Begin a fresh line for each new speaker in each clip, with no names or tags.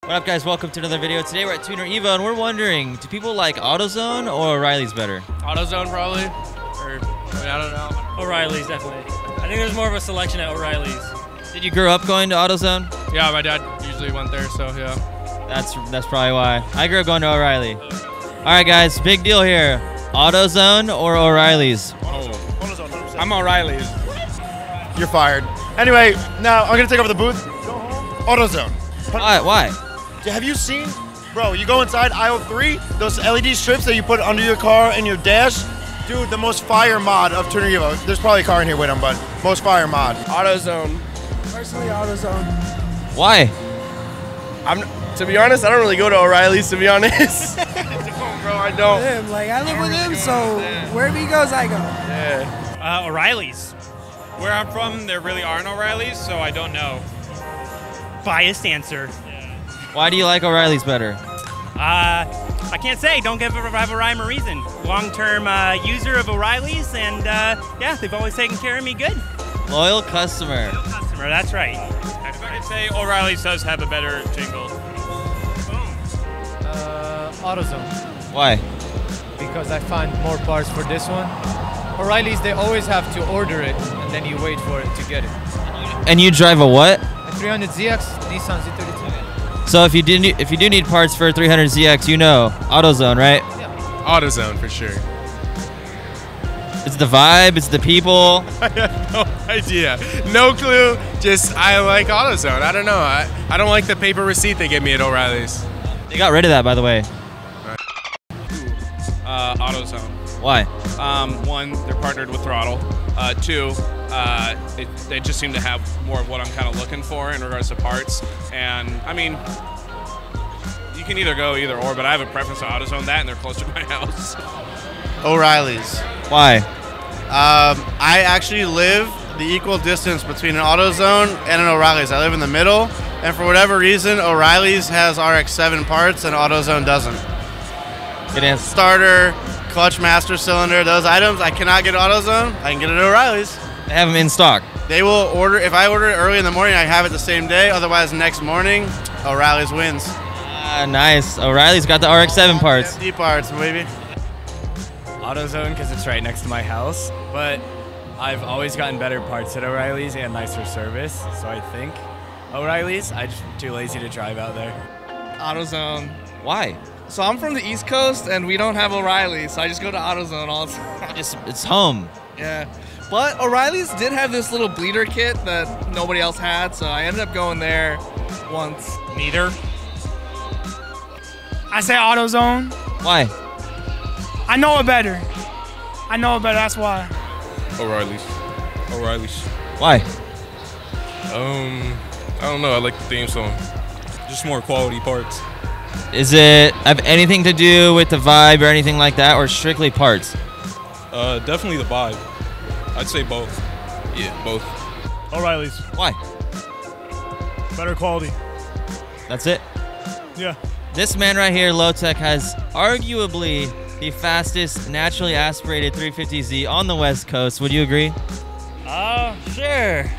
What up, guys? Welcome to another video. Today we're at Tuner Evo, and we're wondering, do people like Autozone or O'Reilly's better?
Autozone, probably. Or, I don't know.
O'Reilly's, definitely. I think there's more of a selection at O'Reilly's.
Did you grow up going to Autozone?
Yeah, my dad usually went there, so yeah.
That's probably why. I grew up going to O'Reilly. All right, guys, big deal here. Autozone or O'Reilly's?
Autozone. I'm O'Reilly's.
You're fired. Anyway, now I'm gonna take over the booth. Autozone.
Why?
Have you seen, bro? You go inside aisle 3, those LED strips that you put under your car and your dash. Dude, the most fire mod of Tuner Evo. There's probably a car in here with them, but most fire mod.
Autozone.
Personally, Autozone.
Why?
To be honest, I don't really go to O'Reilly's, to be honest. Bro, I don't.
Him, like I live with him, so wherever he goes, I go.
Yeah.
O'Reilly's.
Where I'm from, there really aren't O'Reilly's, so I don't know.
Biased answer.
Why do you like O'Reilly's better?
I can't say. Don't have a rhyme or reason. Long-term user of O'Reilly's, and yeah, they've always taken care of me good.
Loyal customer.
Loyal customer, that's right.
If I could say, O'Reilly's does have a better jingle.
Autozone,
Why?
because I find more parts for this one. O'Reilly's, they always have to order it, and then you wait for it to get it.
And you drive a what?
A 300ZX Nissan Z32.
So if you do need parts for a 300ZX, you know AutoZone, right?
Yeah.
AutoZone, for sure.
It's the vibe, it's the people.
I have no idea. No clue. Just, I like AutoZone. I don't know. I don't like the paper receipt they give me at O'Reilly's.
They got rid of that, by the way.
AutoZone.
Why?
One, they're partnered with Throttle. Two, they just seem to have more of what I'm kind of looking for in regards to parts. And, I mean, you can either go either or, but I have a preference to AutoZone, that, and they're closer to my house.
O'Reilly's.
Why?
I actually live the equal distance between an AutoZone and an O'Reilly's. I live in the middle, and for whatever reason, O'Reilly's has RX-7 parts and AutoZone doesn't.
Good answer.
Starter, clutch master cylinder, those items I cannot get at AutoZone. I can get it at O'Reilly's.
They have them in stock.
They will order, if I order it early in the morning, I have it the same day. Otherwise, next morning, O'Reilly's wins.
Nice. O'Reilly's got the RX-7 parts.
FD parts, baby.
AutoZone, because it's right next to my house, but I've always gotten better parts at O'Reilly's and nicer service, so I think O'Reilly's. I'm just too lazy to drive out there.
AutoZone.
Why?
So I'm from the East Coast and we don't have O'Reilly's, so I just go to AutoZone all the time.
It's home.
Yeah. But O'Reilly's did have this little bleeder kit that nobody else had, so I ended up going there once.
Neither.
I say AutoZone.
Why?
I know it better. That's why.
O'Reilly's. O'Reilly's.
Why?
I don't know. I like the theme song. Just more quality parts.
Is it have anything to do with the vibe or anything like that, or strictly parts?
Definitely the vibe. I'd say both. Yeah, both.
O'Reilly's.
Why?
Better quality.
That's it?
Yeah.
This man right here, Low-Tech, has arguably the fastest naturally aspirated 350Z on the West Coast. Would you agree?
Sure.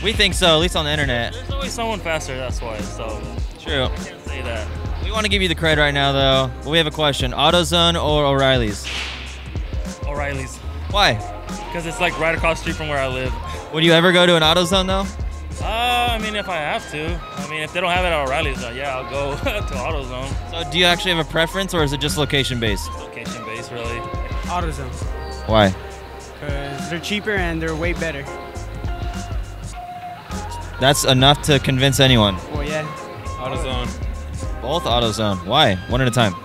We think so, at least on the internet.
There's always someone faster, that's why, so.
True.
I can't say that.
We want to give you the credit right now, though. But we have a question. AutoZone or O'Reilly's?
O'Reilly's.
Why?
Because it's like right across the street from where I live.
Would you ever go to an AutoZone, though?
I mean, if I have to. I mean, if they don't have it at O'Reilly's, yeah, I'll go to AutoZone.
So do you actually have a preference, or is it just location-based?
Location-based, really.
AutoZone.
Why?
Because they're cheaper and they're way better.
That's enough to convince anyone.
Well, yeah.
AutoZone.
Both AutoZone. Why? One at a time.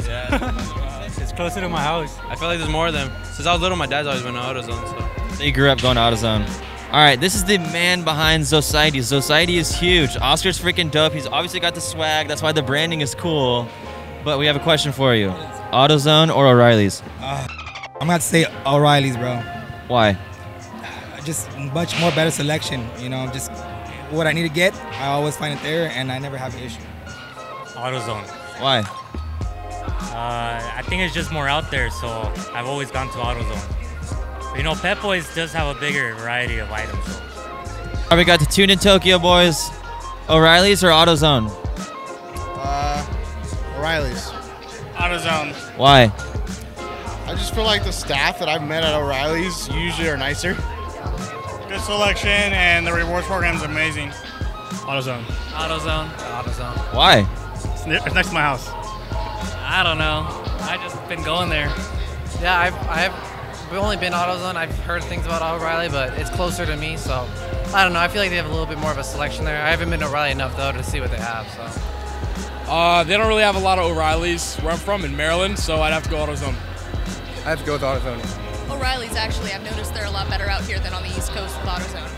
Yeah.
It's closer to my house.
I feel like there's more of them. Since I was little, my dad's always been to AutoZone,
So you grew up going to AutoZone. All right, this is the man behind Zociety. Zociety is huge. Oscar's freaking dope. He's obviously got the swag. That's why the branding is cool. But we have a question for you. AutoZone or O'Reilly's?
I'm gonna have to say O'Reilly's, bro.
Why?
Just much more better selection. You know, just what I need to get, I always find it there, and I never have an issue.
AutoZone.
Why?
I think it's just more out there, so I've always gone to AutoZone. But, you know, Pep Boys does have a bigger variety of items. So.
All right, we got the Tune in Tokyo, boys. O'Reilly's or AutoZone?
O'Reilly's.
AutoZone.
Why?
I just feel like the staff that I've met at O'Reilly's usually are nicer.
Good selection, and the rewards program is amazing. AutoZone.
AutoZone. AutoZone.
Why?
It's next to my house.
I don't know. I just been going there. Yeah, we've only been AutoZone. I've heard things about O'Reilly, but it's closer to me, so I don't know. I feel like they have a little bit more of a selection there. I haven't been to O'Reilly enough though to see what they have. So.
They don't really have a lot of O'Reillys where I'm from in Maryland, so I'd have to go AutoZone.
I have to go with AutoZone.
O'Reilly's actually, I've noticed they're a lot better out here than on the East Coast with AutoZone.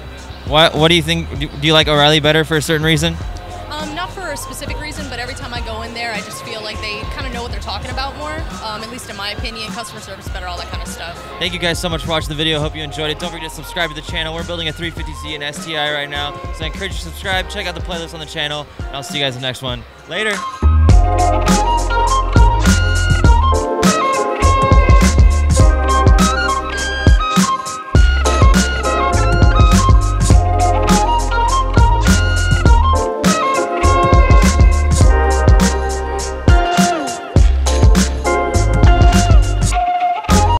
What do you think? Do you like O'Reilly better for a certain reason?
Not for a specific reason, but every time I go in there, I just feel like they kind of know what they're talking about more. At least in my opinion, customer service better, all that kind of stuff.
Thank you guys so much for watching the video. Hope you enjoyed it. Don't forget to subscribe to the channel. We're building a 350Z and STI right now, so I encourage you to subscribe. Check out the playlist on the channel, and I'll see you guys in the next one. Later.